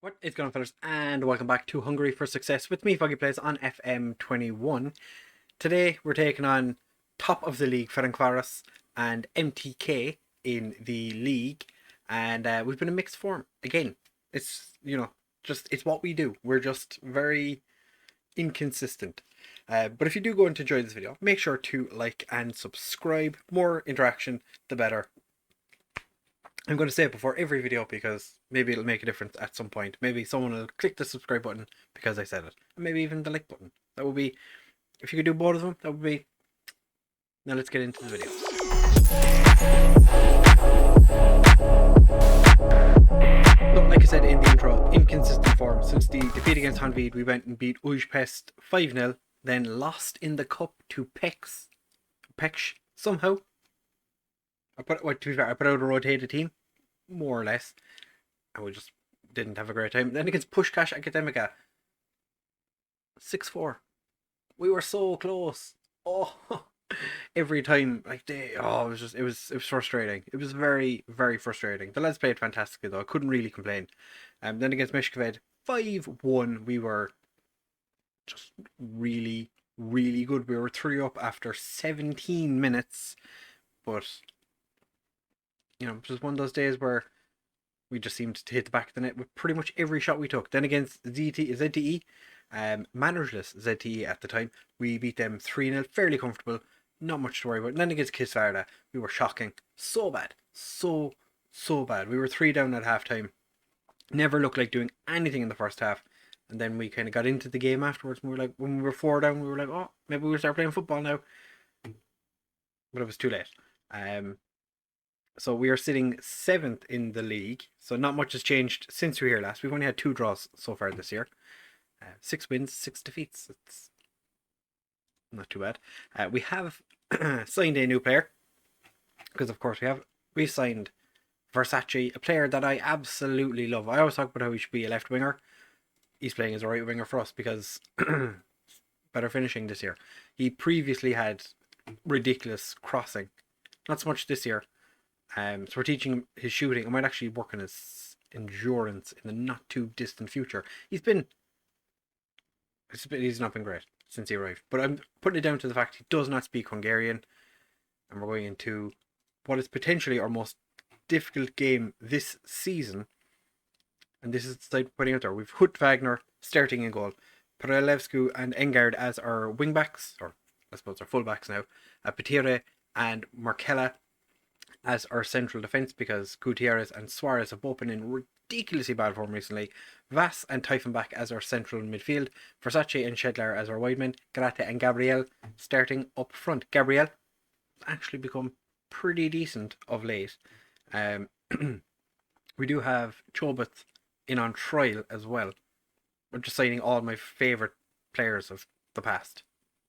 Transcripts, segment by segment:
What is going on, fellas, and welcome back to Hungary for Success with me, FoggyPlays, on FM21. Today we're taking on top of the league Ferencváros and MTK in the league, and we've been in mixed form again. It's it's what we do. We're just very inconsistent. But if you do go on to enjoy this video, make sure to like and subscribe. More interaction, the better. I'm going to say it before every video because maybe it'll make a difference at some point. Maybe someone will click the subscribe button because I said it. And maybe even the like button. That would be, if you could do both of them, that would be... Now let's get into the video. So, like I said in the intro, inconsistent form. Since the defeat against Honvéd, we went and beat Újpest 5-0, then lost in the cup to Pech somehow. To be fair, I put out a rotated team, more or less, and we just didn't have a great time. Then against Puskás Akademika, 6-4. We were so close. Oh, every time, it was frustrating. It was very, very frustrating. The lads played fantastically though. I couldn't really complain. Then against Mishkoved, 5-1. We were just really, really good. We were 3 up after 17 minutes, but just one of those days where we just seemed to hit the back of the net with pretty much every shot we took. Then against ZTE, managerless ZTE at the time, we beat them 3-0, fairly comfortable, not much to worry about. And then against Kismet, we were shocking. So bad. So bad. We were 3 down at half time. Never looked like doing anything in the first half. And then we kind of got into the game afterwards, and we were like, when we were 4 down, we were like, oh, maybe we'll start playing football now. But it was too late. So we are sitting 7th in the league. So not much has changed since we were here last. We've only had 2 draws so far this year. 6 wins, 6 defeats. It's not too bad. We have signed a new player. Because of course we've signed Versace, a player that I absolutely love. I always talk about how he should be a left winger. He's playing as a right winger for us because better finishing this year. He previously had ridiculous crossing. Not so much this year. So we're teaching him his shooting. I might actually work on his endurance in the not too distant future. He's not been great since he arrived. But I'm putting it down to the fact he does not speak Hungarian. And we're going into what is potentially our most difficult game this season. And this is the side putting out there. We've Hut Wagner starting in goal. Prelevsku and Engard as our wingbacks, or I suppose our fullbacks now. Petire and Markella as our central defence because Gutierrez and Suarez have both been in ridiculously bad form recently. Vass and Typhonbach as our central midfield. Versace and Shedlar as our wide men. Grate and Gabriel starting up front. Gabriel actually become pretty decent of late. We do have Chobot in on trial as well. We're just signing all my favourite players of the past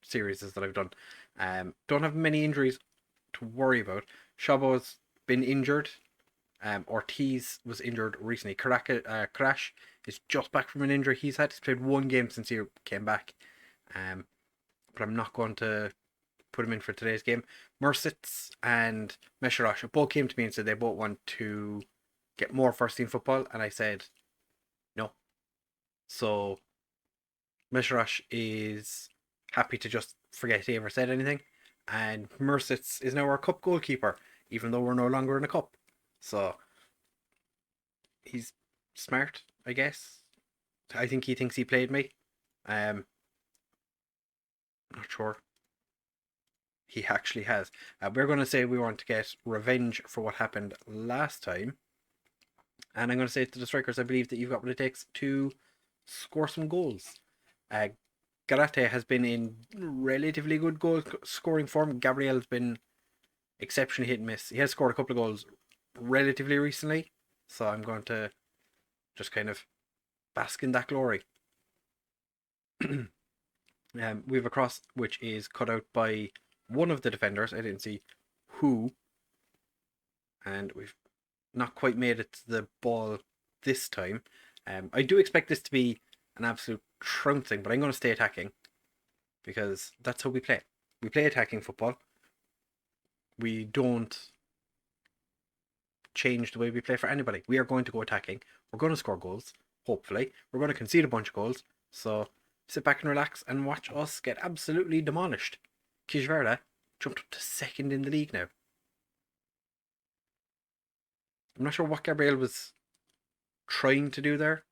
series that I've done. Don't have many injuries to worry about. Shabo's been injured. Ortiz was injured recently. Crash is just back from an injury he's had. He's played 1 game since he came back. But I'm not going to put him in for today's game. Mersitz and Mesharash both came to me and said they both want to get more first team football, and I said no. So Mesharash is happy to just forget he ever said anything. And Mersitz is now our cup goalkeeper, even though we're no longer in a cup. So he's smart, I guess. I think he thinks he played me. Not sure. He actually has. We're going to say we want to get revenge for what happened last time. And I'm going to say to the strikers, I believe that you've got what it takes to score some goals. Garate has been in relatively good goal scoring form. Gabriel's been exceptionally hit and miss. He has scored a couple of goals relatively recently, so I'm going to just kind of bask in that glory. We have a cross which is cut out by one of the defenders. I didn't see who. And we've not quite made it to the ball this time. I do expect this to be an absolute trouncing, but I'm going to stay attacking because that's how we play. We play attacking football. We don't change the way we play for anybody. We are going to go attacking. We're going to score goals. hopefully. We're going to concede a bunch of goals, so sit back and relax and watch us get absolutely demolished. Kismet jumped up to second in the league now. I'm not sure what Gabriel was trying to do there.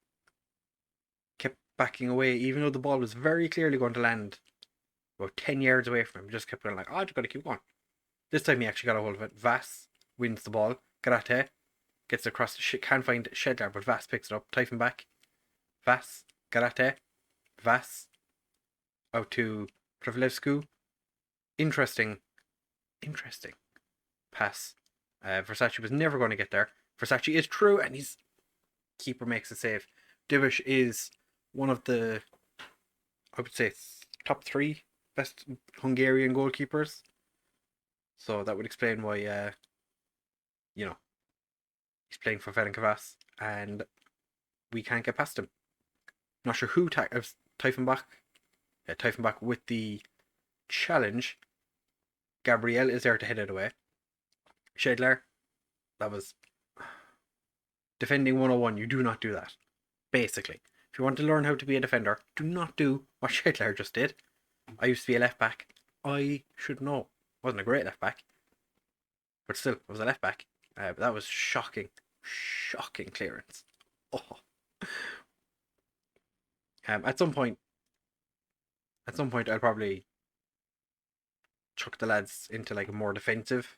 Kept backing away, even though the ball was very clearly going to land about 10 yards away from him. Just kept going like, oh, I just got to keep going. This time he actually got a hold of it. Vass wins the ball. Garate gets across. Can't find Shedler, but Vass picks it up. Typhon back. Vass. Garate. Vass. Out to Krivlevsku. Interesting pass. Versace was never going to get there. Versace is true, and his keeper makes a save. Divish is one of the, I would say, top 3 best Hungarian goalkeepers. So that would explain why, he's playing for Ferencváros, and we can't get past him. Not sure who Typhon back with the challenge. Gabriel is there to head it away. Shedler, that was defending 101. You do not do that. Basically, if you want to learn how to be a defender, do not do what Shedler just did. I used to be a left back. I should know. Wasn't a great left back, but still, I was a left back. But that was shocking clearance. Oh. At some point, I'll probably chuck the lads into like a more defensive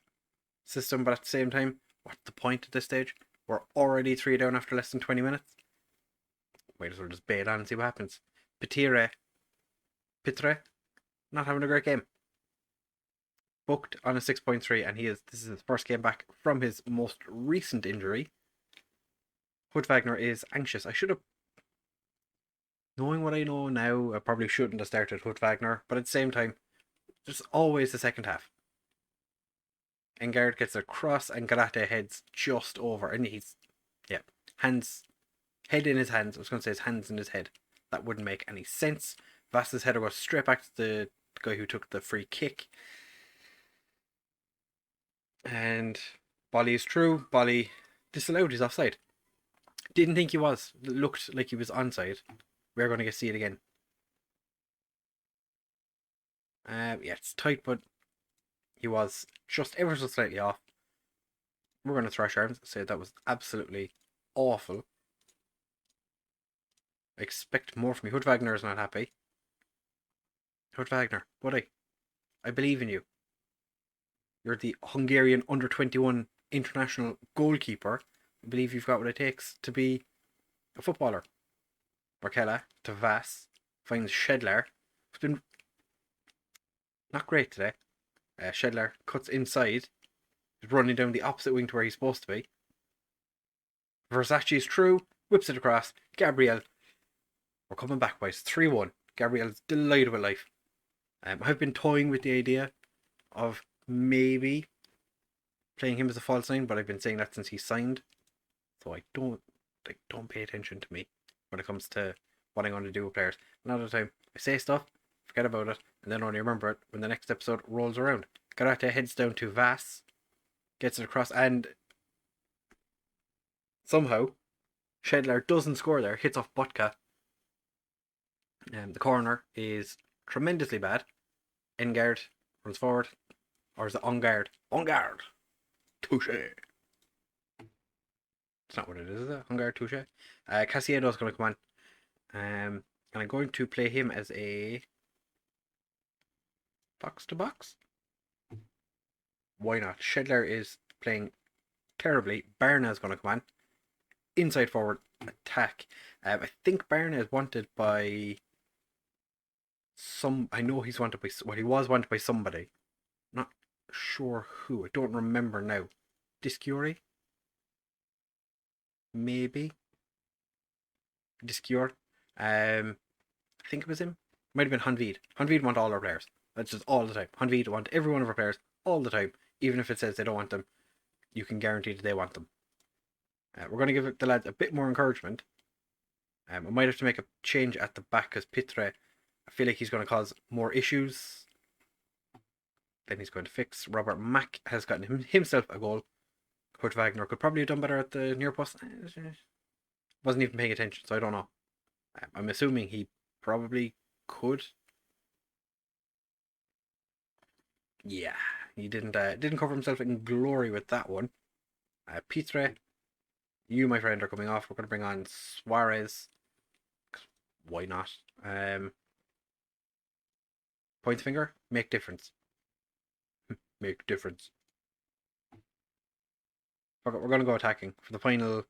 system. But at the same time, what's the point at this stage? We're already 3 down after less than 20 minutes. Might as well just bail on and see what happens. Pitre, not having a great game. Booked on a 6.3, and this is his first game back from his most recent injury. Wagner is anxious. I should have, knowing what I know now, I probably shouldn't have started Wagner, but at the same time, there's always the second half. Engard gets a cross, and Garate heads just over, and head in his hands. I was going to say his hands in his head. That wouldn't make any sense. Vass's header goes straight back to the guy who took the free kick. And Bolly is true. Bolly disallowed his offside. Didn't think he was. Looked like he was onside. We're going to see it again. It's tight, but he was just ever so slightly off. We're going to thrash arms. Say that was absolutely awful. I expect more from you. Wagner is not happy. Wagner, buddy, I believe in you. You're the Hungarian under-21 international goalkeeper. I believe you've got what it takes to be a footballer. Markella to Vass. Finds Shedler. It's been not great today. Shedler cuts inside. He's running down the opposite wing to where he's supposed to be. Versace is true. Whips it across. Gabriel. We're coming back, boys. 3-1. Gabriel's delighted with life. I've been toying with the idea of maybe playing him as a false nine, but I've been saying that since he signed. So don't pay attention to me when it comes to what I'm going to do with players. Another time, I say stuff, forget about it, and then only remember it when the next episode rolls around. Garate heads down to Vass, gets it across, and somehow Shedler doesn't score there, hits off Butka. The corner is tremendously bad. Engard runs forward. Or is it on guard? On guard! Touche! It's not what it is it? On guard, touche? Casiedo's going to come on. And I'm going to play him as a box-to-box. Why not? Shedler is playing terribly. Barna is going to come on. Inside forward attack. I think Barna is wanted by I know he's wanted by, he was wanted by somebody. Not sure who. I don't remember now. Discuri? Maybe. Discure. I think it was him. Might have been Hanvid. Hanvid want all our players. That's just all the time. Hanvid want every one of our players all the time. Even if it says they don't want them, you can guarantee that they want them. We're going to give the lads a bit more encouragement. I might have to make a change at the back because Pitre, I feel like he's going to cause more issues. Then he's going to fix. Robert Mack has gotten himself a goal. Kurt Wagner could probably have done better at the near post. Wasn't even paying attention, so I don't know. I'm assuming he probably could. Yeah, he didn't cover himself in glory with that one. Pitre, you, my friend, are coming off. We're going to bring on Suarez. Why not? Point finger, make difference. Make difference. We're going to go attacking for the final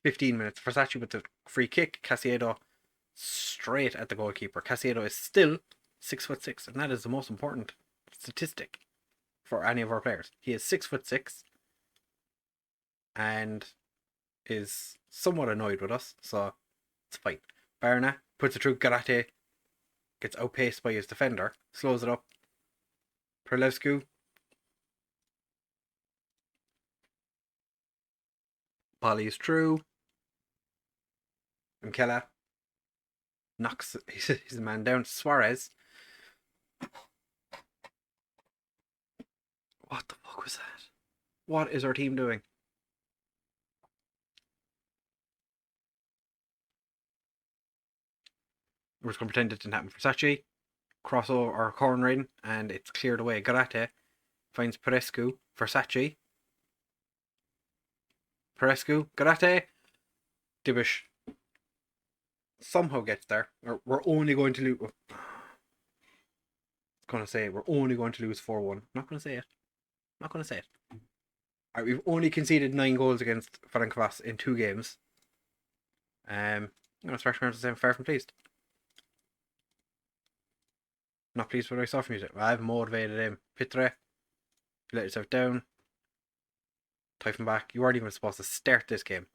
15 minutes. Versace with the free kick. Casiero straight at the goalkeeper. Casiero is still 6'6", and that is the most important statistic for any of our players. He is 6'6", and is somewhat annoyed with us, so it's fine. Barna puts it through. Garate gets outpaced by his defender, slows it up. Perlescu. Polly's through. Mkela knocks his man down. Suarez. What the fuck was that? What is our team doing? We're just going to pretend it didn't happen. Versace. Crossover or corner in, and it's cleared away. Garate finds Perescu. Versace. Perescu. Garate. Dibish somehow gets there. We're only going to lose. Gonna say we're only going to lose 4-1. Not gonna say it. Not gonna say it. Alright, we've only conceded 9 goals against Ferencváros in 2 games. I'm gonna start around to say I'm far from pleased. Not pleased with what I saw from you. I've motivated him. Pitre, you let yourself down. Typhon back. You weren't even supposed to start this game.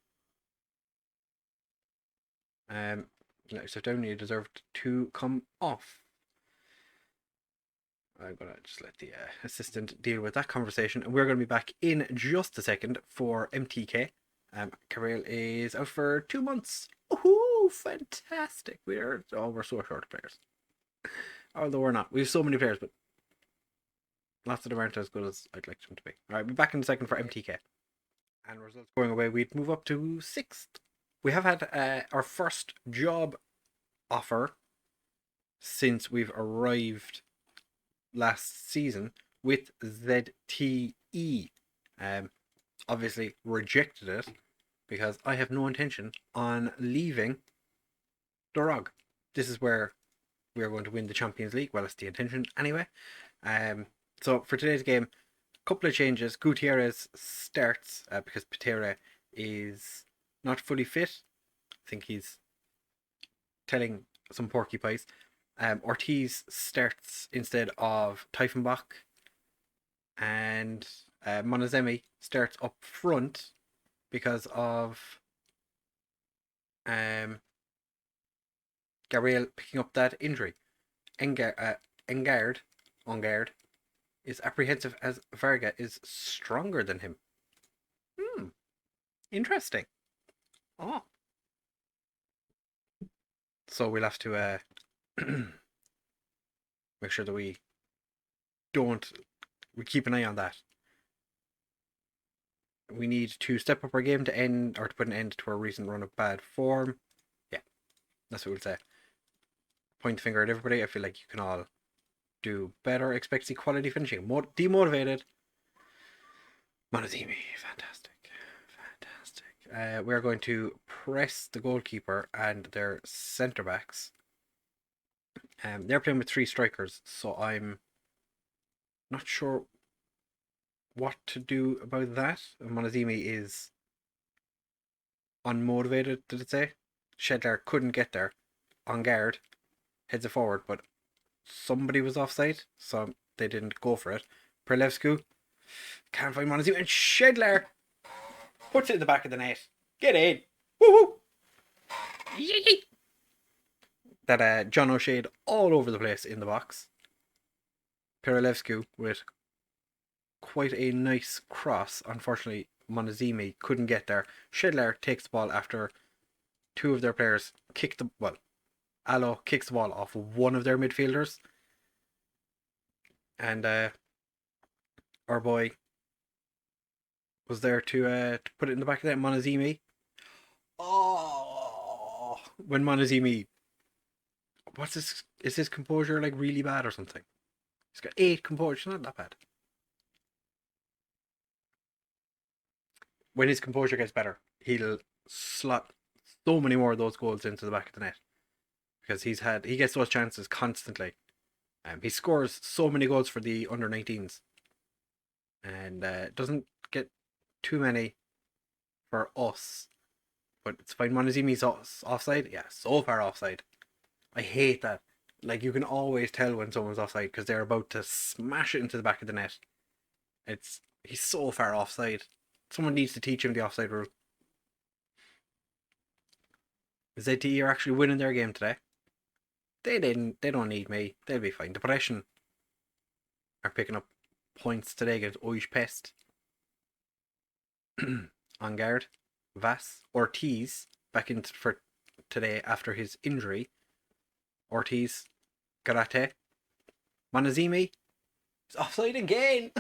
Let yourself down. You deserved to come off. I'm going to just let the assistant deal with that conversation. And we're going to be back in just a second for MTK. Carril is out for 2 months. Ooh, fantastic. We're so short of players. Although we're not. We have so many players, but lots of them aren't as good as I'd like them to be. Alright, we'll be back in a second for MTK. And results going away, we'd move up to 6th. We have had our first job offer since we've arrived last season with ZTE. Obviously rejected it because I have no intention on leaving Dorogi. This is where we are going to win the Champions League. Well, it's the intention anyway. So for today's game, a couple of changes. Gutierrez starts because Pereira is not fully fit. I think he's telling some porcupines. Ortiz starts instead of Tiefenbach, and Monazemi starts up front because of Gabriel picking up that injury. Engard is apprehensive as Varga is stronger than him. Interesting. Oh. So we'll have to make sure that we keep an eye on that. We need to step up our game to end, or to put an end to our recent run of bad form. Yeah, that's what we'll say. Point the finger at everybody. I feel like you can all do better. Expect to see quality finishing. Demotivated. Monazimi, fantastic. We're going to press the goalkeeper and their centre backs. They're playing with 3 strikers, so I'm not sure what to do about that. Monazimi is unmotivated, did it say? Shedler couldn't get there. On guard, heads it forward, but somebody was offside, so they didn't go for it. Perlescu can't find Monazimi, and Shedler puts it in the back of the net. Get in! Woo-hoo! Yee! That John O'Shea all over the place in the box. Perelevscu with quite a nice cross. Unfortunately, Monazimi couldn't get there. Shedler takes the ball after 2 of their players Alo kicks the ball off one of their midfielders. And our boy was there to put it in the back of that. Monazimi. Oh, when Monazimi, what's this? Is his composure like really bad or something? He's got 8 composure. It's not that bad. When his composure gets better, he'll slot so many more of those goals into the back of the net because he gets those chances constantly. He scores so many goals for the under 19s and doesn't get too many for us. But it's fine. Monazimi's offside. Yeah, so far offside. I hate that. Like, you can always tell when someone's offside because they're about to smash it into the back of the net. He's so far offside. Someone needs to teach him the offside rule. ZTE are actually winning their game today. They don't need me. They'll be fine. Depression are picking up points today against Oish Pest. On guard, Vas Ortiz back in for today after his injury. Ortiz, Garate, Manazimi is offside again.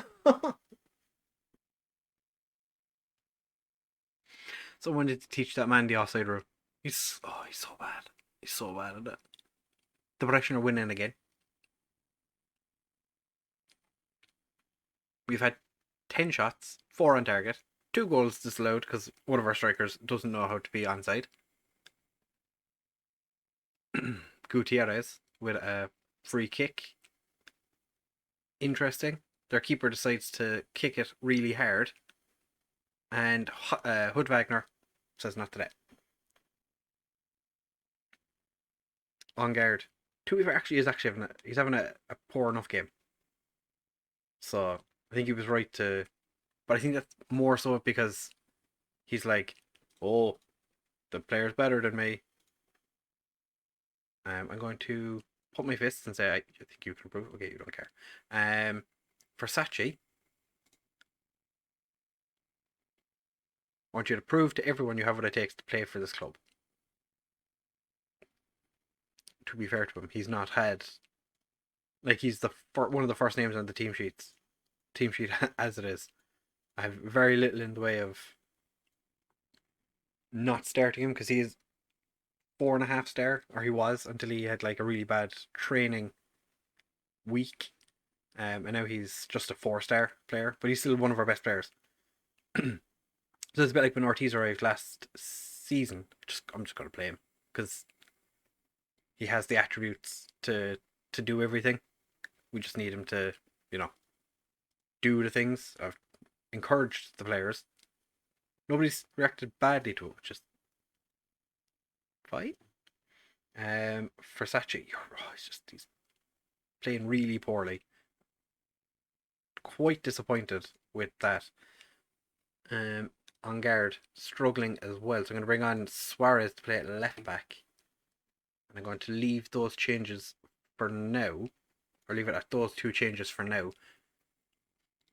Someone needs to teach that man the offside rule. He's so bad. He's so bad at it. Depression are winning again. We've had 10 shots, 4 on target, 2 goals disallowed because one of our strikers doesn't know how to be onside. Gutierrez with a free kick. Interesting. Their keeper decides to kick it really hard, and Hood Wagner says not today. On guard, Tuiver actually he's having a poor enough game. So I think he was right to, but I think that's more so because he's like, oh, the player's better than me. I'm going to put my fists and say, I think you can improve. Okay, you don't care. Versace, I want you to prove to everyone you have what it takes to play for this club. To be fair to him, he's not had, like, he's one of the first names on the team sheet as it is. I have very little in the way of not starting him because he's 4.5 star, or he was until he had like a really bad training week. And now he's just a 4-star player, but he's still one of our best players. So it's a bit like when Ortiz arrived last season. I'm just going to play him because he has the attributes to do everything. We just need him to, do the things. I've encouraged the players. Nobody's reacted badly to it, just fine. Versace, he's playing really poorly. Quite disappointed with that. On guard, struggling as well. So I'm going to bring on Suarez to play at left back. And I'm going to leave those changes for now. Or leave it at those 2 changes for now.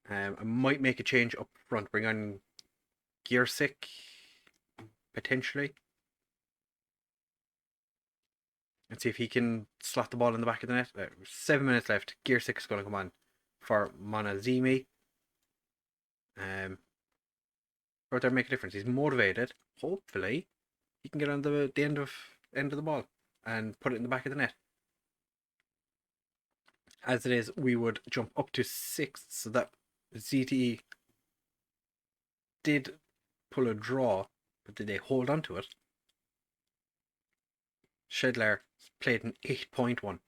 I might make a change up front. Bring on Giersick, potentially. And see if he can slot the ball in the back of the net. 7 minutes left. Giersick is going to come on for Monazimi. Right there, make a difference. He's motivated. Hopefully, he can get on the end of the ball and put it in the back of the net. As it is, we would jump up to 6th, so that ZTE did pull a draw, but did they hold on to it? Shedler played an 8.1.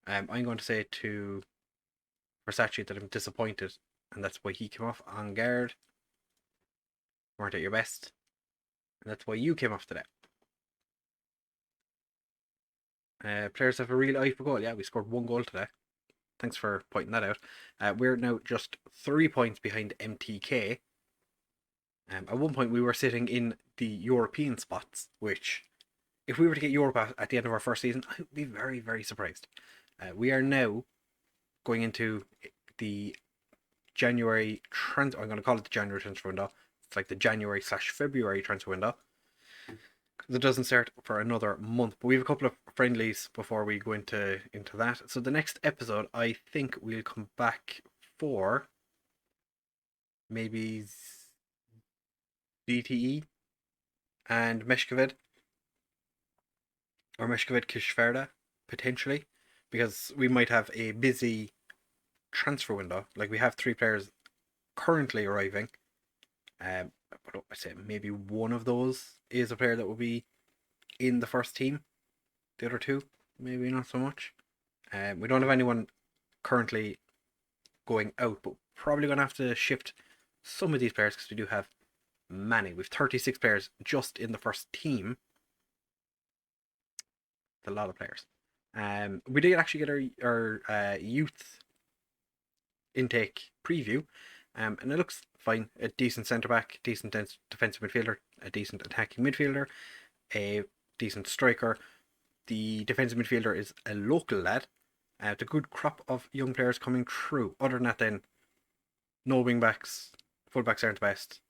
I'm going to say to Versace that I'm disappointed, and that's why he came off on guard. Weren't at your best, and that's why you came off today. Players have a real eye for goal. Yeah, we scored 1 goal today. Thanks for pointing that out. We're now just 3 points behind MTK. At one point, we were sitting in the European spots, which, if we were to get Europe at the end of our first season, I would be very, very surprised. We are now going into the January I'm going to call it the January transfer window. It's like the January/February transfer window. It doesn't start for another month, but we have a couple of friendlies before we go into that. So the next episode, I think we'll come back for maybe DTE and Meshkovid, or Meshkovid Kishverda, potentially, because we might have a busy transfer window. Like, we have 3 players currently arriving. But I say maybe one of those is a player that will be in the first team. The other 2, maybe not so much. We don't have anyone currently going out, but probably going to have to shift some of these players because we do have many. We've 36 players just in the first team. It's a lot of players. We did actually get our youth intake preview, and it looks fine. A decent centre back, decent defensive midfielder, a decent attacking midfielder, a decent striker. The defensive midfielder is a local lad. The good crop of young players coming through. Other than that, then, no wing backs, full backs aren't the best.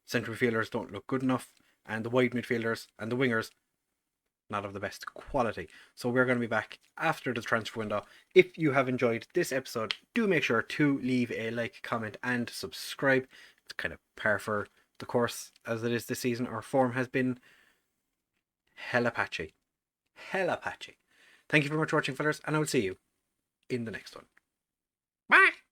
Central midfielders don't look good enough, and the wide midfielders and the wingers, not of the best quality. So we're going to be back after the transfer window. If you have enjoyed this episode, do make sure to leave a like, comment, and subscribe. It's kind of par for the course as it is this season. Our form has been hella patchy. Hella patchy. Thank you very much for watching, fellas, and I will see you in the next one. Bye!